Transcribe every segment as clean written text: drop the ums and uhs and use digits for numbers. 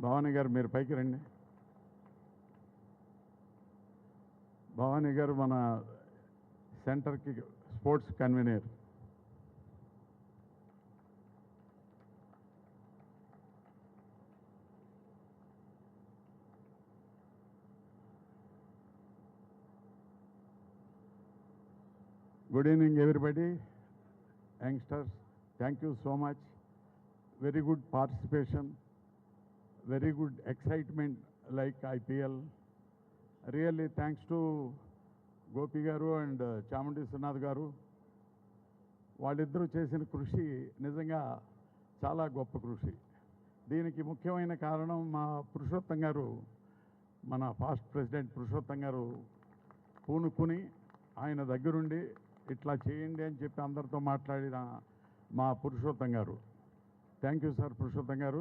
భవానీ గారు మీరు పైకి రండి. భవానీ గారు మన సెంటర్కి sports convener. Good evening, everybody. Youngsters, thank you so much. Very good participation, very good excitement like IPL. Really thanks to Gopi Garu and Chamundi Srinath Garu. వాళ్ళిద్దరూ చేసిన కృషి నిజంగా చాలా గొప్ప కృషి. దీనికి ముఖ్యమైన కారణం మా పురుషోత్తం గారు, మన పాస్ట్ ప్రెసిడెంట్ పురుషోత్తం గారు పూనుకుని ఆయన దగ్గరుండి ఇట్లా చేయండి అని చెప్పి అందరితో మాట్లాడిన మా పురుషోత్తం గారు. థ్యాంక్ యూ సార్ పురుషోత్తం గారు.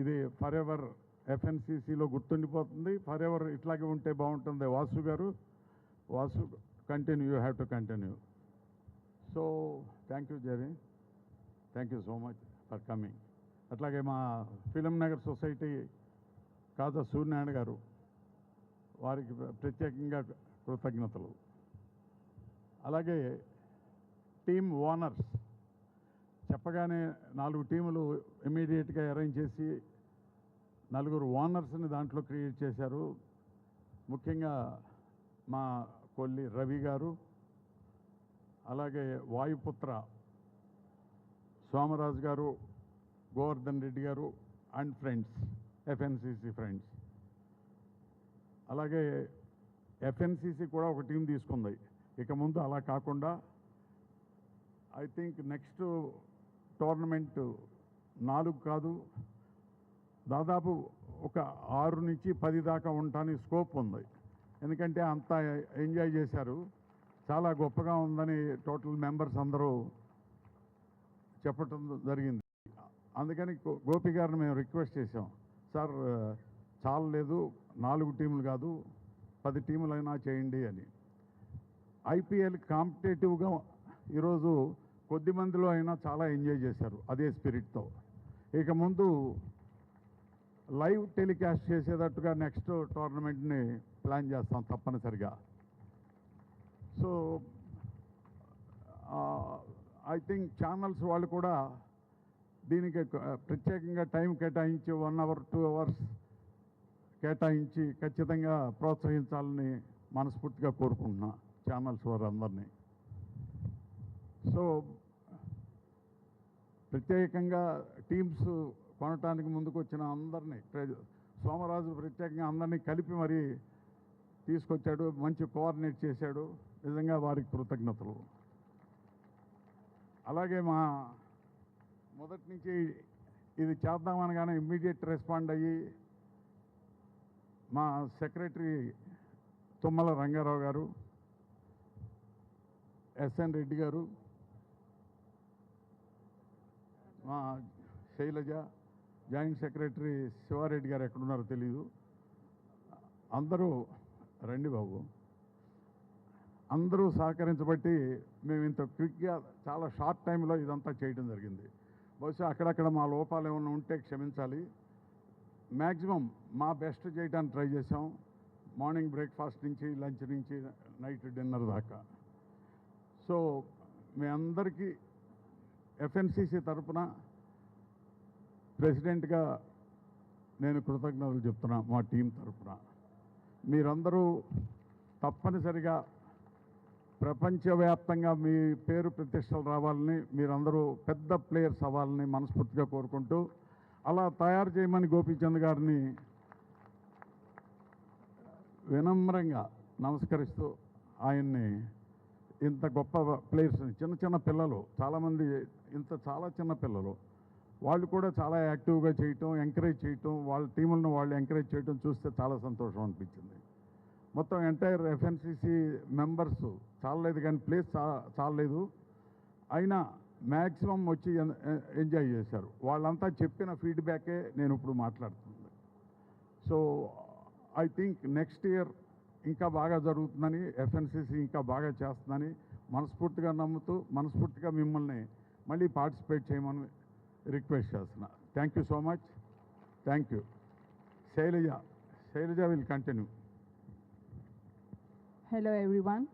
ఇది ఫర్ ఎవర్ ఎఫ్ఎన్సిసిలో గుర్తుండిపోతుంది. ఫర్ ఎవర్ ఇట్లాగే ఉంటే బాగుంటుంది. వాసు గారు, Vasu continue, you have to continue. So thank you Jerry, thank you so much for coming. అట్లాగే మా ఫిలిం నగర్ సొసైటీ కాజా సూర్యనారాయణ గారు, వారికి ప్రత్యేకంగా కృతజ్ఞతలు. అలాగే టీమ్ ఓనర్స్ చెప్పగానే 4 టీములు ఇమీడియట్గా అరేంజ్ చేసి 4 ఓనర్స్ని దాంట్లో క్రియేట్ చేశారు. ముఖ్యంగా మా కొల్లి రవి గారు, అలాగే వాయుపుత్ర సోమరాజు గారు, గోవర్ధన్ రెడ్డి గారు అండ్ ఫ్రెండ్స్, ఎఫ్ఎన్సిసి ఫ్రెండ్స్. అలాగే ఎఫ్ఎన్సిసి కూడా ఒక టీం తీసుకుంది. ఇక ముందు అలా కాకుండా ఐ థింక్ నెక్స్ట్ టోర్నమెంట్ 4 కాదు, దాదాపు ఒక 6 నుంచి 10 దాకా ఉండటానికి స్కోప్ ఉంది. ఎందుకంటే అంతా ఎంజాయ్ చేశారు, చాలా గొప్పగా ఉందని టోటల్ మెంబర్స్ అందరూ చెప్పటం జరిగింది. అందుకని గోపి గారిని మేము రిక్వెస్ట్ చేసాం, సార్ చాలలేదు 4 టీములు కాదు 10 టీములైనా చేయండి అని. ఐపీఎల్ కాంపిటేటివ్గా ఈరోజు కొద్ది మందిలో అయినా చాలా ఎంజాయ్ చేశారు అదే స్పిరిట్తో. ఇక ముందు లైవ్ టెలికాస్ట్ చేసేటట్టుగా నెక్స్ట్ టోర్నమెంట్ని ప్లాన్ చేస్తాం తప్పనిసరిగా. సో ఐ థింక్ ఛానల్స్ వాళ్ళు కూడా దీనికి ప్రత్యేకంగా టైం కేటాయించి 1 hour 2 hours కేటాయించి ఖచ్చితంగా ప్రోత్సహించాలని మనస్ఫూర్తిగా కోరుకుంటున్నా ఛానల్స్ వారందరినీ. సో ప్రత్యేకంగా టీమ్స్ కొనటానికి ముందుకు వచ్చిన అందరినీ, సోమరాజు ప్రత్యేకంగా అందరినీ కలిపి మరీ తీసుకొచ్చాడు, మంచి కోఆర్డినేట్ చేశాడు. నిజంగా వారికి కృతజ్ఞతలు. అలాగే మా మొదటి నుంచి ఇది చేద్దామనగానే ఇమ్మీడియట్ రెస్పాండ్ అయ్యి మా సెక్రటరీ తుమ్మల రంగారావు గారు, ఎస్ఎన్ రెడ్డి గారు, మా శైలజ, జాయింట్ సెక్రటరీ శివారెడ్డి గారు ఎక్కడున్నారో తెలీదు, అందరూ రండి బాబు, అందరూ సహకరించబట్టి మేము ఇంత క్విక్గా చాలా షార్ట్ టైంలో ఇదంతా చేయడం జరిగింది. బహుశా అక్కడక్కడ మా లోపాలు ఏమైనా ఉంటే క్షమించాలి. మ్యాక్సిమం మా బెస్ట్ చేయడానికి ట్రై చేసాం, మార్నింగ్ బ్రేక్ఫాస్ట్ నుంచి లంచ్ నుంచి నైట్ డిన్నర్ దాకా. సో మీ అందరికీ ఎఫ్ఎన్సిసి తరఫున ప్రెసిడెంట్గా నేను కృతజ్ఞతలు చెప్తున్నా. మా టీం తరఫున మీరందరూ తప్పనిసరిగా ప్రపంచవ్యాప్తంగా మీ పేరు ప్రతిష్టలు రావాలని, మీరందరూ పెద్ద ప్లేయర్స్ అవ్వాలని మనస్ఫూర్తిగా కోరుకుంటూ, అలా తయారు చేయమని గోపీచంద్ గారిని వినమ్రంగా నమస్కరిస్తూ, ఆయన్ని ఇంత గొప్ప ప్లేయర్స్ని, చిన్న చిన్న పిల్లలు చాలామంది, చాలా చిన్న పిల్లలు, వాళ్ళు కూడా చాలా యాక్టివ్గా చేయటం, ఎంకరేజ్ చేయటం, వాళ్ళ టీములను వాళ్ళు ఎంకరేజ్ చేయటం చూస్తే చాలా సంతోషం అనిపించింది. మొత్తం ఎంటైర్ ఎఫ్ఎన్సిసి మెంబర్స్ చాలలేదు, కానీ ప్లేస్ చాలలేదు, అయినా మ్యాక్సిమం వచ్చి ఎంజాయ్ చేశారు. వాళ్ళంతా చెప్పిన ఫీడ్బ్యాకే నేను ఇప్పుడు మాట్లాడుతుంది. So I think next year ఇంకా బాగా జరుగుతుందని, ఎఫ్ఎన్సిసి ఇంకా బాగా చేస్తుందని మనస్ఫూర్తిగా నమ్ముతూ, మనస్ఫూర్తిగా మిమ్మల్ని మళ్ళీ పార్టిసిపేట్ చేయమని రిక్వెస్ట్ చేస్తున్నా. Thank you so much. Thank you. Shailaja. Shailaja will continue. Hello everyone.